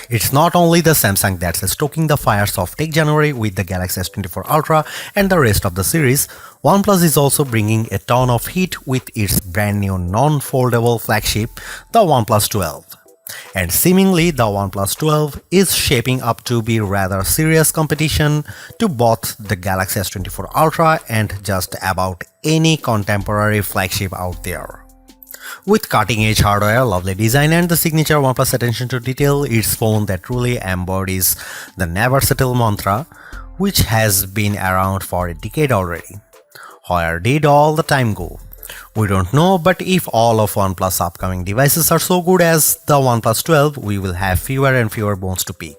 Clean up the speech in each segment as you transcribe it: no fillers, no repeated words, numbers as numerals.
It's not only the Samsung that's stoking the fires of Tech January with the Galaxy S24 Ultra and the rest of the series, OnePlus is also bringing a ton of heat with its brand new non-foldable flagship, the OnePlus 12. And seemingly the OnePlus 12 is shaping up to be rather serious competition to both the Galaxy S24 Ultra and just about any contemporary flagship out there. With cutting-edge hardware, lovely design and the signature OnePlus attention to detail, it's phone that truly embodies the never settle mantra, which has been around for a decade already. Where did all the time go? We don't know, but if all of OnePlus upcoming devices are so good as the OnePlus 12, we will have fewer and fewer bones to pick.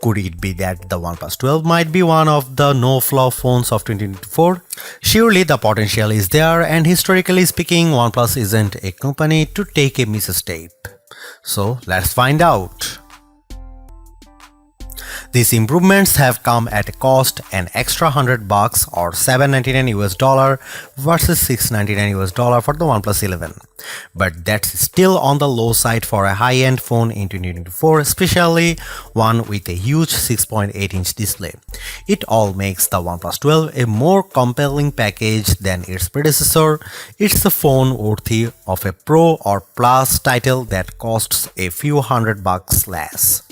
Could it be that the OnePlus 12 might be one of the no-flaw phones of 2024? Surely the potential is there, and historically speaking, OnePlus isn't a company to take a misstep. So let's find out. These improvements have come at a cost an extra $100 or $799 versus $699 for the OnePlus 11. But that's still on the low side for a high-end phone in 2024, especially one with a huge 6.8-inch display. It all makes the OnePlus 12 a more compelling package than its predecessor. It's a phone worthy of a Pro or Plus title that costs a few $100 less.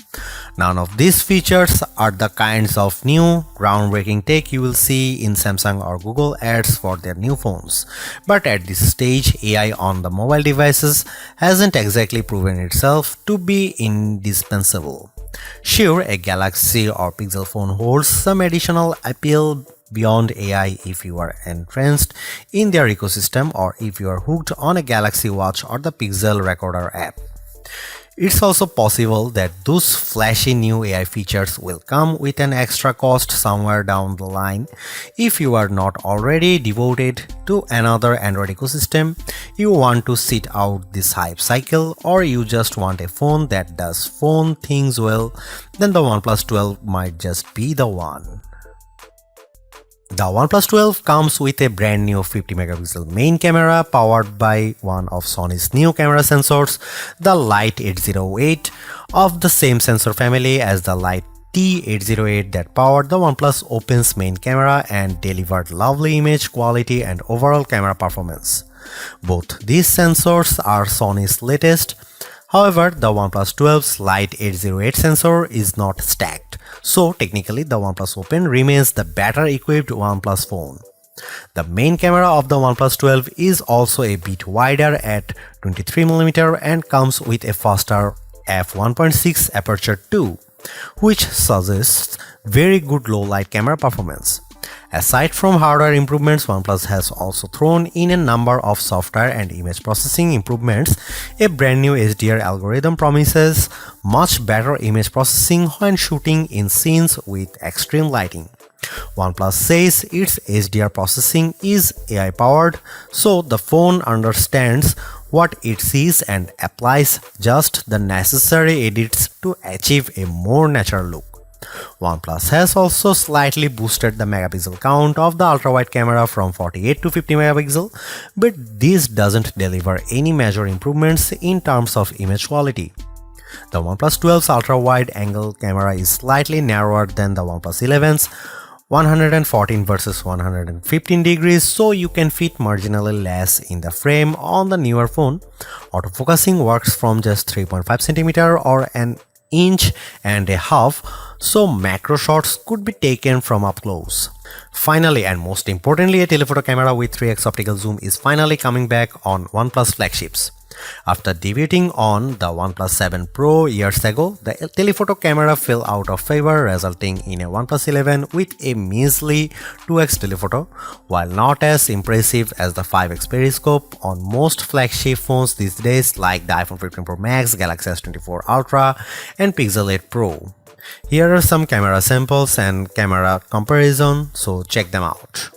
None of these features are the kinds of new, groundbreaking tech you will see in Samsung or Google ads for their new phones. But at this stage, AI on the mobile devices hasn't exactly proven itself to be indispensable. Sure, a Galaxy or Pixel phone holds some additional appeal beyond AI if you are entrenched in their ecosystem or if you are hooked on a Galaxy Watch or the Pixel Recorder app. It's also possible that those flashy new AI features will come with an extra cost somewhere down the line. If you are not already devoted to another Android ecosystem, you want to sit out this hype cycle, or you just want a phone that does phone things well, then the OnePlus 12 might just be the one. The OnePlus 12 comes with a brand new 50-megapixel main camera powered by one of Sony's new camera sensors, the Light 808, of the same sensor family as the Light T808 that powered the OnePlus Open's main camera and delivered lovely image quality and overall camera performance. Both these sensors are Sony's latest. However, the OnePlus 12's Light 808 sensor is not stacked, so technically the OnePlus Open remains the better equipped OnePlus phone. The main camera of the OnePlus 12 is also a bit wider at 23mm and comes with a faster f1.6 aperture too, which suggests very good low light camera performance. Aside from hardware improvements, OnePlus has also thrown in a number of software and image processing improvements. A brand new HDR algorithm promises much better image processing when shooting in scenes with extreme lighting. OnePlus says its HDR processing is AI powered, so the phone understands what it sees and applies just the necessary edits to achieve a more natural look. OnePlus has also slightly boosted the megapixel count of the ultra-wide camera from 48 to 50 megapixel, but this doesn't deliver any major improvements in terms of image quality. The OnePlus 12's ultra-wide angle camera is slightly narrower than the OnePlus 11's 114 versus 115 degrees, so you can fit marginally less in the frame on the newer phone. Autofocusing works from just 3.5 cm or an inch and a half, so macro shots could be taken from up close. Finally, and most importantly, a telephoto camera with 3x optical zoom is finally coming back on OnePlus flagships. After debuting on the OnePlus 7 Pro years ago, the telephoto camera fell out of favor, resulting in a OnePlus 11 with a measly 2x telephoto. While not as impressive as the 5x periscope on most flagship phones these days like the iPhone 15 Pro Max, Galaxy S24 Ultra and Pixel 8 Pro. Here are some camera samples and camera comparison, so check them out.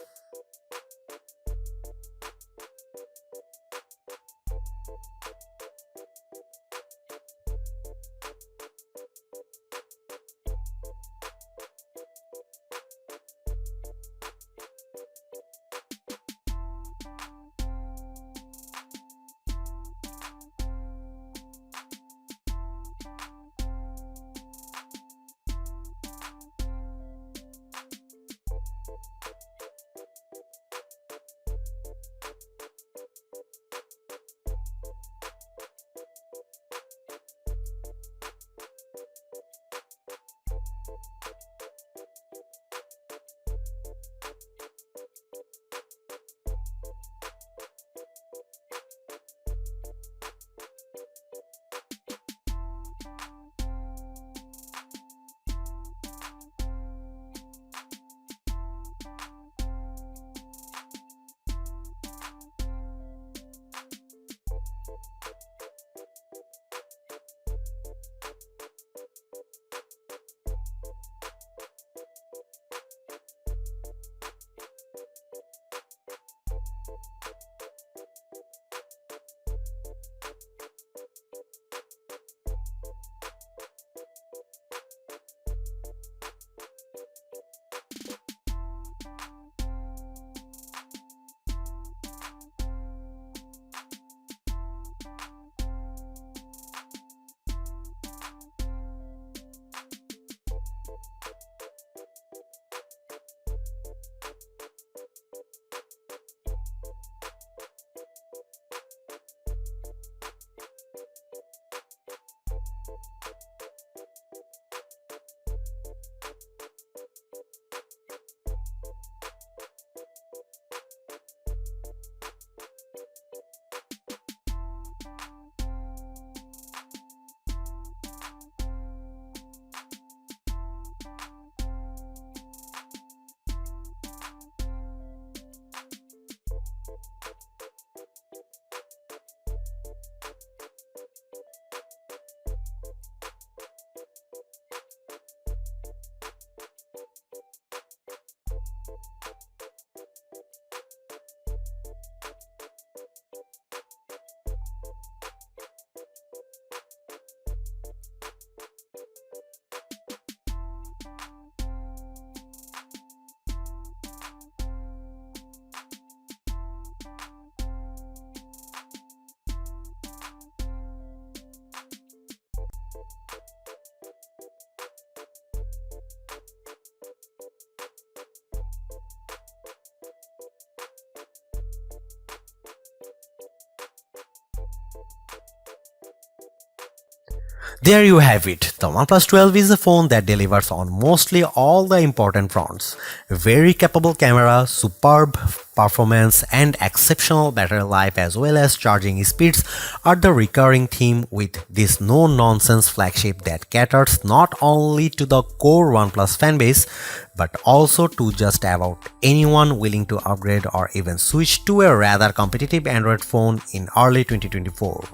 There you have it. The OnePlus 12 is a phone that delivers on mostly all the important fronts. Very capable camera, superb performance, and exceptional battery life as well as charging speeds are the recurring theme with this no-nonsense flagship that caters not only to the core OnePlus fanbase but also to just about anyone willing to upgrade or even switch to a rather competitive Android phone in early 2024.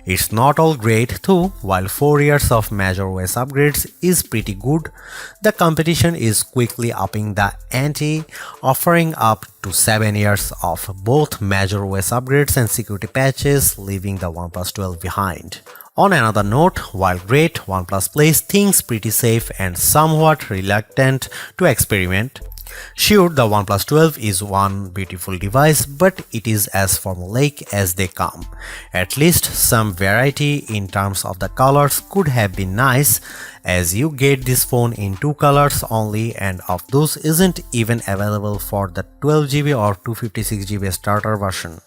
It's not all great too. While 4 years of major OS upgrades is pretty good, the competition is quickly upping the ante, offering up to 7 years of both major OS upgrades and security patches, leaving the OnePlus 12 behind. On another note, while great, OnePlus plays things pretty safe and somewhat reluctant to experiment. Sure, the OnePlus 12 is one beautiful device, but it is as formulaic as they come. At least some variety in terms of the colors could have been nice, as you get this phone in 2 colors only, and of those isn't even available for the 12GB or 256GB starter version.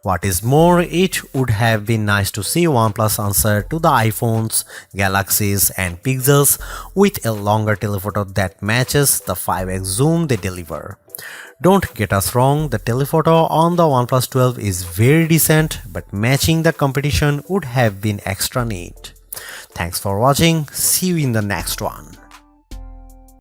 What is more, it would have been nice to see OnePlus answer to the iPhones, Galaxies and Pixels with a longer telephoto that matches the 5x zoom they deliver. Don't get us wrong, the telephoto on the OnePlus 12 is very decent, but matching the competition would have been extra neat. Thanks for watching, see you in the next one.